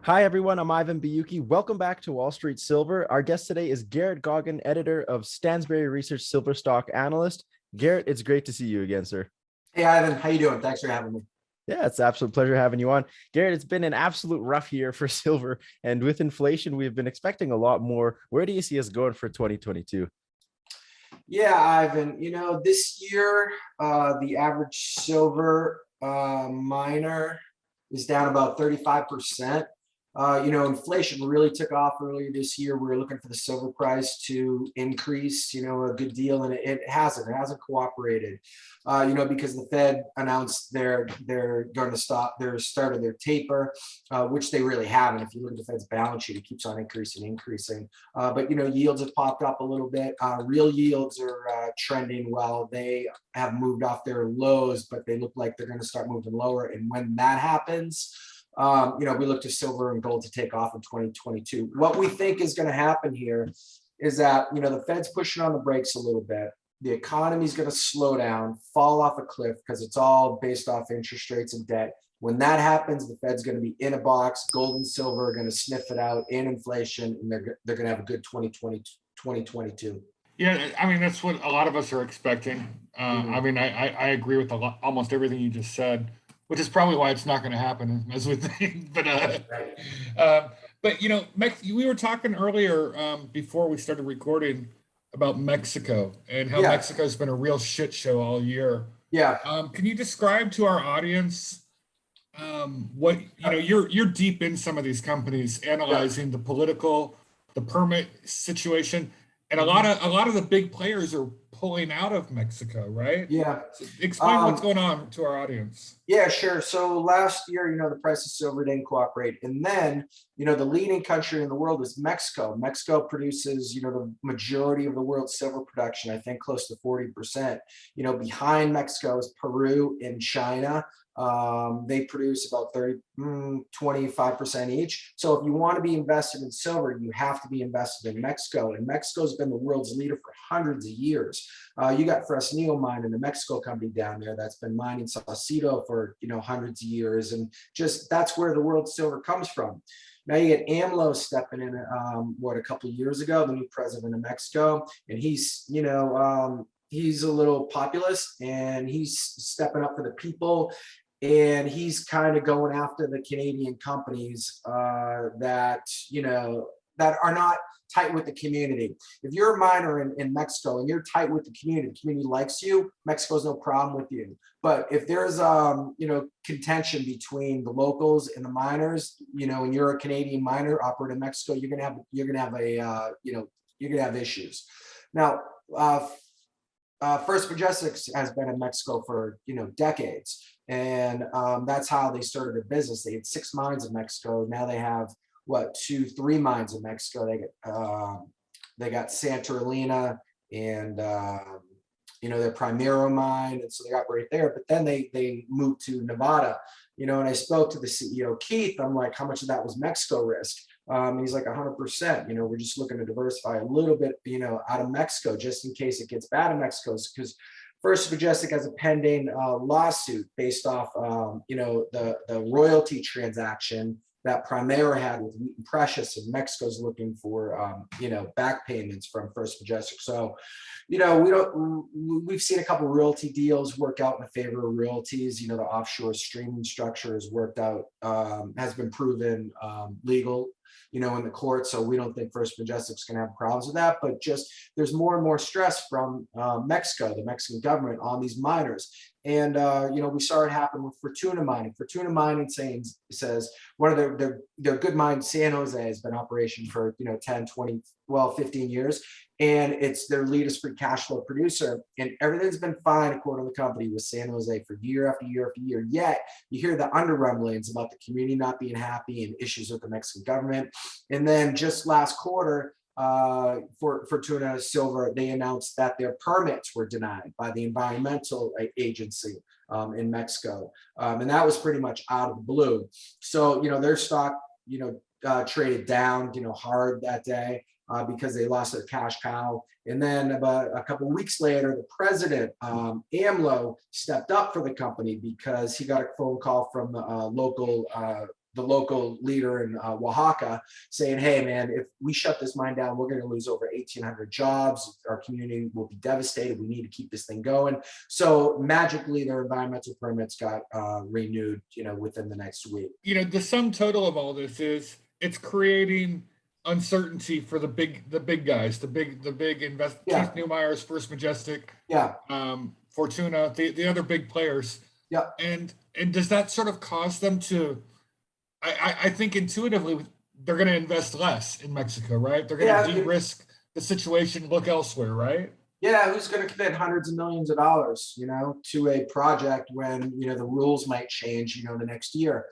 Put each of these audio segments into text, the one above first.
Hi, everyone. I'm Ivan Biyuki. Welcome back to Wall Street Silver. Our guest today is Garrett Goggin, editor of Stansberry Research Silver Stock Analyst. Garrett, it's great to see you again, sir. Hey Ivan, how you doing? Thanks for having me. Yeah, it's an absolute pleasure having you on. Garrett, it's been an absolute rough year for silver. And with inflation, we've been expecting a lot more. Where do you see us going for 2022? Yeah, Ivan, this year the average silver miner is down about 35%. Inflation really took off earlier this year. We were looking for the silver price to increase, a good deal, and it hasn't. It hasn't cooperated, because the Fed announced they're going to stop their start of their taper, which they really haven't. If you look at the Fed's balance sheet, it keeps on increasing. But yields have popped up a little bit. Real yields are trending well. They have moved off their lows, but they look like they're going to start moving lower. And when that happens, we look to silver and gold to take off in 2022. What we think is going to happen here is that, the Fed's pushing on the brakes a little bit. The economy is going to slow down, fall off a cliff because it's all based off interest rates and debt. When that happens, the Fed's going to be in a box. Gold and silver are going to sniff it out in inflation, and they're going to have a good 2022. Yeah, I mean that's what a lot of us are expecting. I Mhm. mean, I agree with almost everything you just said, which is probably why it's not going to happen as we think. Right. Uh, we were talking earlier before we started recording about Mexico and how Yeah, Mexico's been a real shit show all year. yeah. Can you describe to our audience what you're deep in some of these companies, Yeah. analyzing the political, the permit situation, and a lot Mhm. of a lot of the big players are pulling out of Mexico, right? Yeah. So explain what's Um, going on to our audience. Yeah, sure. So last year, the price of silver didn't cooperate. And then, the leading country in the world is Mexico. Mexico produces, the majority of the world's silver production, I think close to 40%. Behind Mexico is Peru and China. They produce about 25% each. So if you want to be invested in silver, you have to be invested in Mexico. And Mexico's been the world's leader for hundreds of years. You got Fresnillo mine in the Mexico company down there that's been mining Saucito for hundreds of years, and just that's where the world silver comes from. Now you get AMLO stepping in, a couple of years ago, the new president of Mexico, and he's a little populist, and he's stepping up for the people, and he's kind of going after the Canadian companies that are not tight with the community. If you're a miner in Mexico and you're tight with the community likes you, Mexico's no problem with you. But if there's contention between the locals and the miners, and you're a Canadian miner operating in Mexico, you're gonna have issues. Now, First Majestics has been in Mexico for decades, and that's how they started their business. They had 6 mines in Mexico. Now they have what, 2, 3 mines in Mexico. They got Santa Elena and their Primero mine, and so they operate there. But then they moved to Nevada, and I spoke to the CEO Keith. I'm like, how much of that was Mexico risk? He's like 100%. We're just looking to diversify a little bit, out of Mexico just in case it gets bad in Mexico, because First Majestic has a pending lawsuit based off, the royalty transaction that Primera had with Wheaton Precious, and Mexico's looking for, back payments from First Majestic. So, we've seen a couple of royalty deals work out in the favor of royalties. The offshore streaming structure has worked out, has been proven legal, in the court. So we don't think First Majestic's going to have problems with that. But just there's more and more stress from Mexico, the Mexican government, on these miners. And we saw it happen with Fortuna Mining. Fortuna Mining says one of their good mines, San Jose, has been in operation for 10, 20, 15 years, and it's their leadest free cash flow producer. And everything's been fine according to the company with San Jose for year after year after year. Yet you hear the under rumblings about the community not being happy and issues with the Mexican government. And then just last quarter, for Fortuna Silver, they announced that their permits were denied by the environmental agency in Mexico, and that was pretty much out of the blue. So their stock, traded down, hard that day. Because they lost their cash cow. And then about a couple of weeks later, the president, AMLO, stepped up for the company because he got a phone call from the local the local leader in Oaxaca, saying, hey, man, if we shut this mine down, we're going to lose over 1,800 jobs. Our community will be devastated. We need to keep this thing going. So magically, their environmental permits got renewed, within the next week. The sum total of all this is it's creating uncertainty for the big guys, the big invest. Yeah. Keith Neumeyer's First Majestic, Yeah. Fortuna, the other big players. Yeah. And does that sort of cause them to? I think intuitively they're going to invest less in Mexico, right? They're going to de-risk the situation, look elsewhere, right? Yeah, who's going to commit hundreds of millions of dollars, to a project when the rules might change, the next year.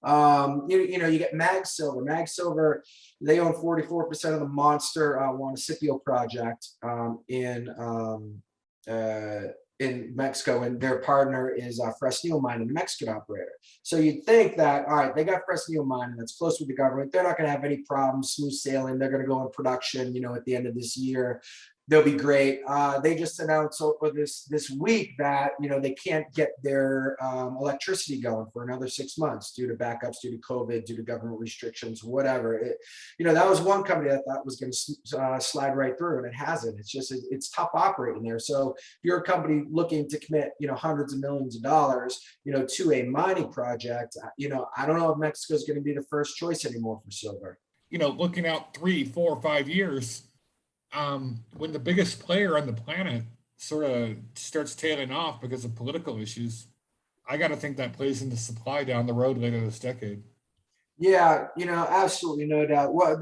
You get Mag Silver. Mag Silver, they own 44% of the monster Juanicipio project in Mexico, and their partner is Fresnillo Mine, a Mexican operator. So you'd think that, all right, they got Fresnillo Mine, and that's close with the government. They're not going to have any problems, smooth sailing. They're going to go in production, at the end of this year. They'll be great. They just announced over this week that they can't get their electricity going for another 6 months due to backups, due to COVID, due to government restrictions, whatever. That was one company that thought was going to slide right through, and it hasn't. It's tough operating there. So if you're a company looking to commit hundreds of millions of dollars to a mining project, I don't know if Mexico is going to be the first choice anymore for silver. Looking out 3, 4, 5 years. When the biggest player on the planet sort of starts tailing off because of political issues, I got to think that plays into supply down the road later this decade. Yeah, absolutely, no doubt. Well,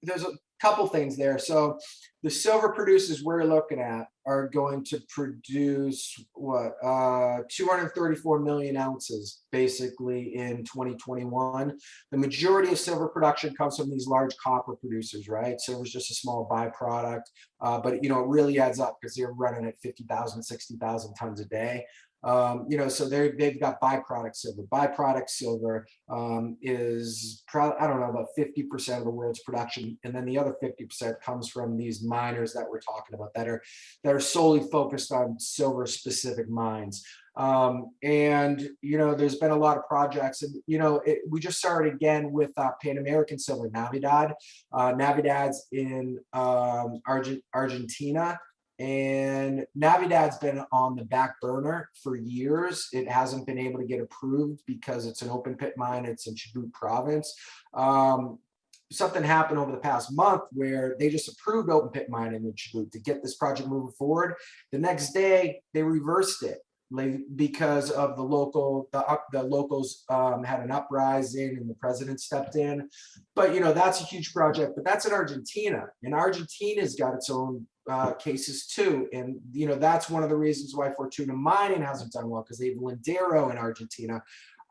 there's a couple things there. So the silver producers we're looking at are going to produce 234 million ounces basically in 2021. The majority of silver production comes from these large copper producers, right? Silver is just a small byproduct, but it really adds up because they're running at 50,000, 60,000 tons a day. So they've got byproduct silver. Byproduct silver is probably, I don't know, about 50% of the world's production, and then the other 50% comes from these miners that we're talking about that are solely focused on silver specific mines. There's been a lot of projects, and we just started again with Pan American Silver, Navidad. Navidad's in Argentina. And Navidad's been on the back burner for years. It hasn't been able to get approved because it's an open pit mine. It's in Chubut province. Something happened over the past month where they just approved open pit mining in Chubut to get this project moving forward. The next day, they reversed it because of the locals had an uprising and the president stepped in. But that's a huge project. But that's in Argentina, and Argentina's got its own cases too, and that's one of the reasons why Fortuna Mining hasn't done well, because they have Lindero in Argentina.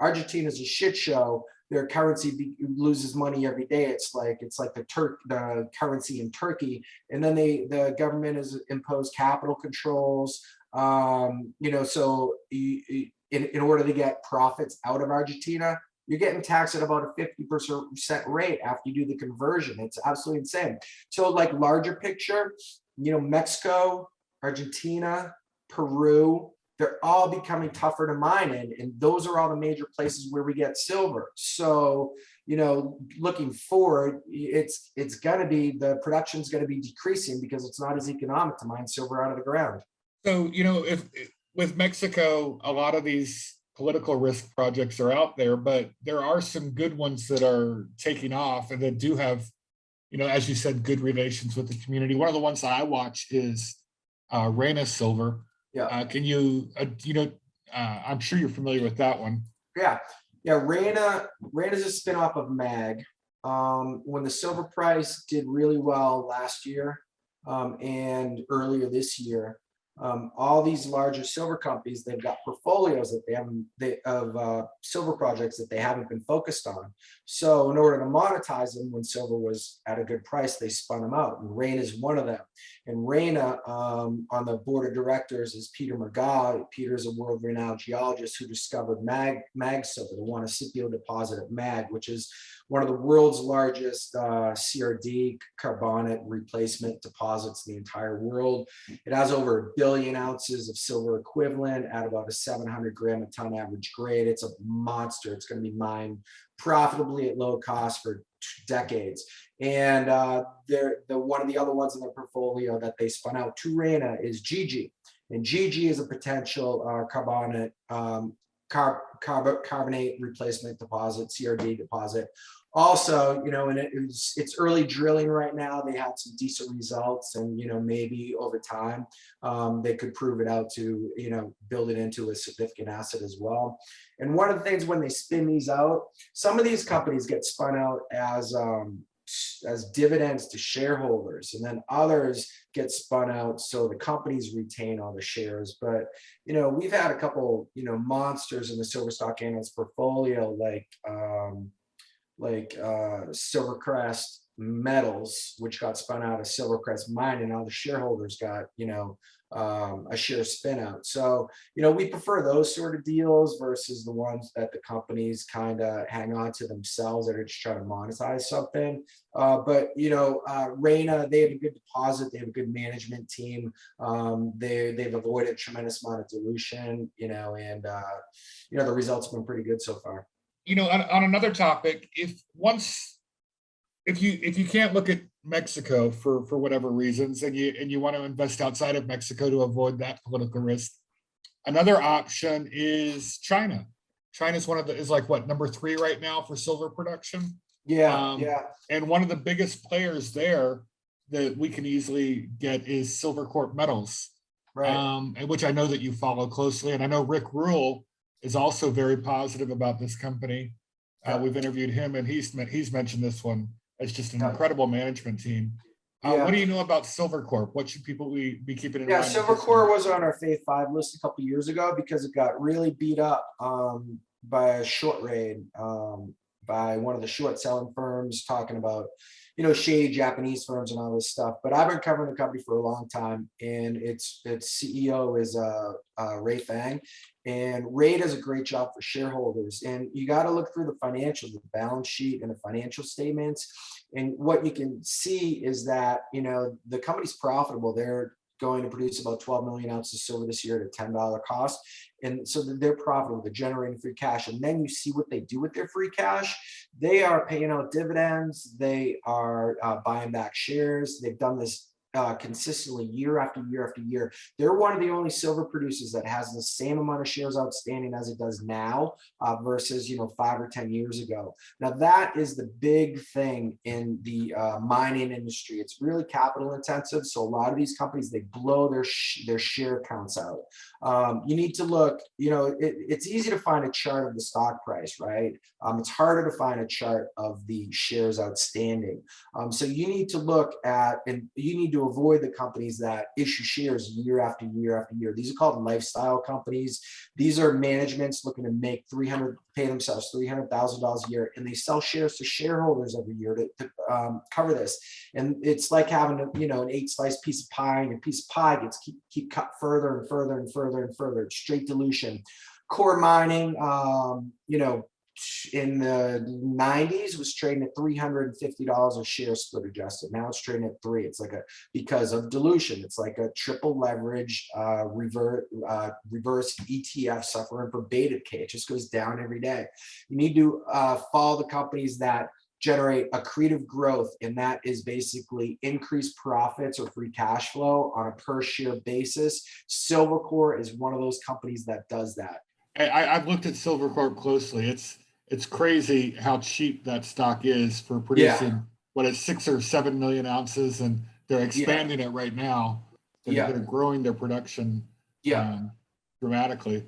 Argentina's a shit show. Their currency loses money every day. It's like the currency in Turkey, and then the government has imposed capital controls. So in order to get profits out of Argentina, you're getting taxed at about a 50% rate after you do the conversion. It's absolutely insane. So like larger picture, Mexico, Argentina, Peru, they're all becoming tougher to mine in, and those are all the major places where we get silver. So, looking forward, it's going to be, the production's going to be decreasing because it's not as economic to mine silver out of the ground. So, if with Mexico, a lot of these political risk projects are out there, but there are some good ones that are taking off and that do have, as you said, good relations with the community. One of the ones that I watch is Reyna Silver. Yeah. Can you, I'm sure you're familiar with that one. Yeah. Reyna's a spinoff of MAG. When the silver price did really well last year and earlier this year, all these larger silver companies, they've got portfolios that of silver projects that they haven't been focused on. So in order to monetize them when silver was at a good price, they spun them out. And Reyna is one of them. And Reyna on the board of directors is Peter McGaw. Peter's a world-renowned geologist who discovered mag silver, the Juanicipio deposit at Mag, which is one of the world's largest CRD carbonate replacement deposits in the entire world. It has over 1 billion ounces of silver equivalent at about a 700 gram a ton average grade. It's a monster. It's going to be mined profitably at low cost for decades. And they're one of the other ones in their portfolio that they spun out to Reyna is GG. And GG is a potential carbonate replacement deposit, CRD deposit. Also, and it's early drilling right now. They had some decent results, and maybe over time they could prove it out to build it into a significant asset as well. And one of the things when they spin these out, some of these companies get spun out as dividends to shareholders, and then others get spun out so the companies retain all the shares. But we've had a couple monsters in the silver stock analyst portfolio, like Silvercrest Metals, which got spun out of Silvercrest Mine, and now the shareholders got a share spin out. So we prefer those sort of deals versus the ones that the companies kind of hang on to themselves that are just trying to monetize something. But Reyna, they have a good deposit, they have a good management team. They've avoided a tremendous amount of dilution, and the results have been pretty good so far. On another topic, if you can't look at Mexico for whatever reasons, and you want to invest outside of Mexico to avoid that political risk, another option is China. China's number 3 right now for silver production. Yeah. And one of the biggest players there that we can easily get is Corp Metals, right? Which I know that you follow closely, and I know Rick Rule is also very positive about this company. We've interviewed him, and he's mentioned this one. It's just an incredible management team. What do you know about Corp? What should people be keeping in mind? Corp was on our Faith 5 list a couple years ago because it got really beat up by a short raid by one of the short selling firms, talking about shady Japanese firms and all this stuff. But I've been covering the company for a long time, and its CEO is Ray Fang. And Ray does a great job for shareholders. And you got to look through the financials, the balance sheet and the financial statements. And what you can see is that, the company's profitable. They're going to produce about 12 million ounces of silver this year at a $10 cost. And so they're profitable, they're generating free cash. And then you see what they do with their free cash. They are paying out dividends. They are buying back shares. They've done this consistently year after year after year. They're one of the only silver producers that has the same amount of shares outstanding as it does now versus 5 or 10 years ago. Now that is the big thing in the mining industry. It's really capital intensive, so a lot of these companies, they blow their share counts out. You need to look, it's easy to find a chart of the stock price, right? It's harder to find a chart of the shares outstanding. So you need to look at, and you need to avoid the companies that issue shares year after year after year. These are called lifestyle companies. These are managements looking to pay themselves $300,000 a year, and they sell shares to shareholders every year to cover this. And it's like having an 8-slice piece of pie, and your piece of pie gets keep cut further and further and further and further. It's straight dilution. Core mining, in the 90s was trading at $350 a share split adjusted. Now it's trading at $3. It's because of dilution. It's like a triple leverage reverse ETF suffering from beta decay. It just goes down every day. You need to follow the companies that generate accretive growth, and that is basically increased profits or free cash flow on a per share basis. Silvercorp is one of those companies that does that. I've looked at Silvercorp closely. It's crazy how cheap that stock is for producing what is 6 or 7 million ounces, and they're expanding it right now. They're growing their production dramatically.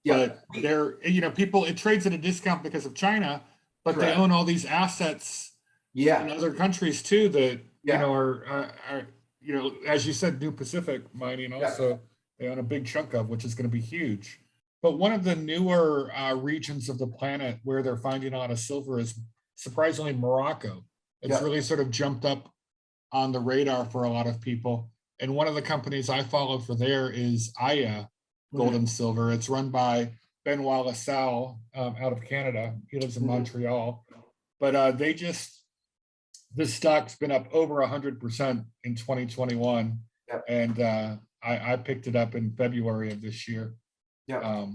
But they're people, it trades at a discount because of China, but Correct. They own all these assets in other countries too that are as you said, New Pacific Mining also they own a big chunk of, which is going to be huge. But one of the newer regions of the planet where they're finding a lot of silver is surprisingly Morocco. It's really sort of jumped up on the radar for a lot of people. And one of the companies I follow for there is Aya Gold and Silver. It's run by Benoit LaSalle out of Canada. He lives in Montreal. But this stock's been up over 100% in 2021. And I picked it up in February of this year. Yeah.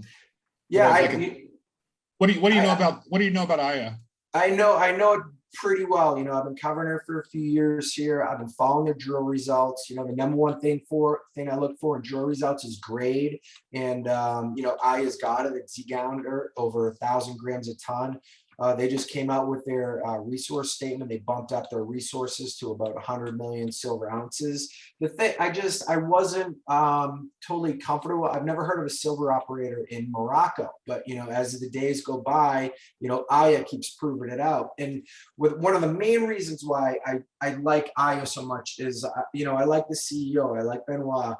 What do you know about Aya? I know it pretty well. I've been covering her for a few years here. I've been following the drill results. The number one thing I look for in drill results is grade. And Aya's got it. It's over 1,000 grams a ton. They just came out with their resource statement. They bumped up their resources to about 100 million silver ounces. The thing, I wasn't totally comfortable. I've never heard of a silver operator in Morocco, but as the days go by, Aya keeps proving it out. And with one of the main reasons why I like Aya so much is, I like the CEO. I like Benoit.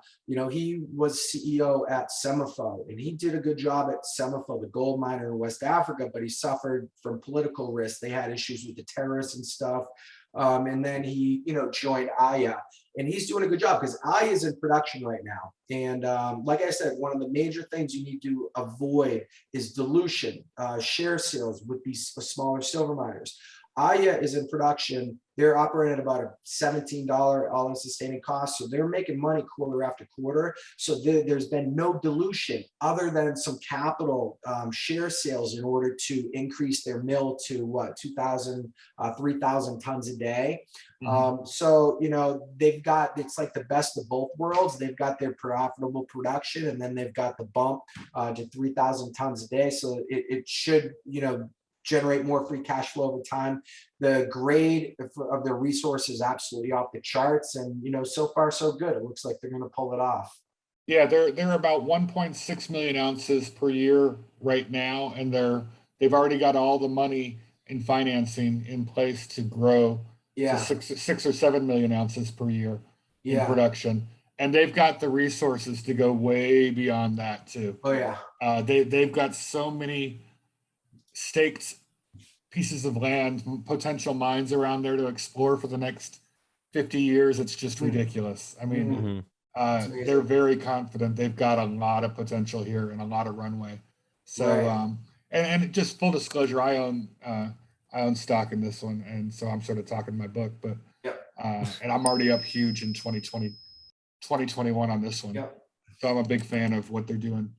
He was CEO at Semafo, and he did a good job at Semafo, the gold miner in West Africa, but he suffered from political risk. They had issues with the terrorists and stuff. And then he, joined Aya, and he's doing a good job because Aya is in production right now. And like I said, one of the major things you need to avoid is dilution, share sales with these smaller silver miners. Aya is in production. They're operating at about a $17 all-in sustaining cost. So they're making money quarter after quarter. So there's been no dilution other than some capital share sales in order to increase their mill to 2,000, 3,000 tons a day. So, they've got, it's like the best of both worlds. They've got their profitable production, and then they've got the bump to 3,000 tons a day. So it should, generate more free cash flow over time. The grade of their resource is absolutely off the charts, and so far so good. It looks like they're going to pull it off. Yeah, they're about 1.6 million ounces per year right now, and they've already got all the money and financing in place to grow to 6 or 7 million ounces per year in production. And they've got the resources to go way beyond that too. Oh yeah. They've got so many staked pieces of land, potential mines around there to explore for the next 50 years. It's just ridiculous. I mean, they're very confident. They've got a lot of potential here and a lot of runway. So, and just full disclosure, I own stock in this one, and so I'm sort of talking my book, but and I'm already up huge in 2021 on this one. So I'm a big fan of what they're doing.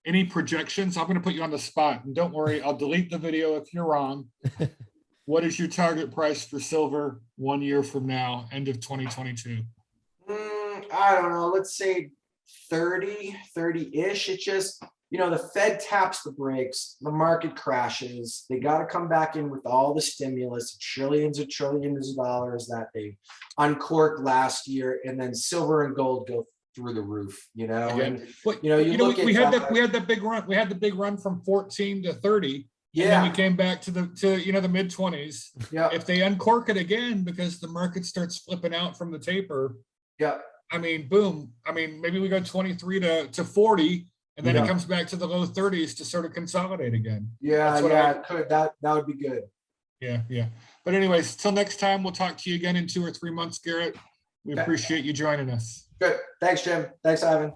Any projections? I'm going to put you on the spot, and don't worry, I'll delete the video if you're wrong. What is your target price for silver 1 year from now, end of 2022? I don't know. Let's say 30-ish. It just, the Fed taps the brakes, the market crashes. They got to come back in with all the stimulus, trillions of dollars that they uncorked last year, and then silver and gold go through the roof, and we had that big run. We had the big run from 14 to 30. And then we came back to the mid 20s. If they uncork it again because the market starts flipping out from the taper. I mean, boom. I mean, maybe we go 23 to 40, and then it comes back to the low 30s to sort of consolidate again. That would be good. Yeah. But anyways, till next time, we'll talk to you again in 2 or 3 months, Garrett. We appreciate you joining us. Good. Thanks, Jim. Thanks, Ivan.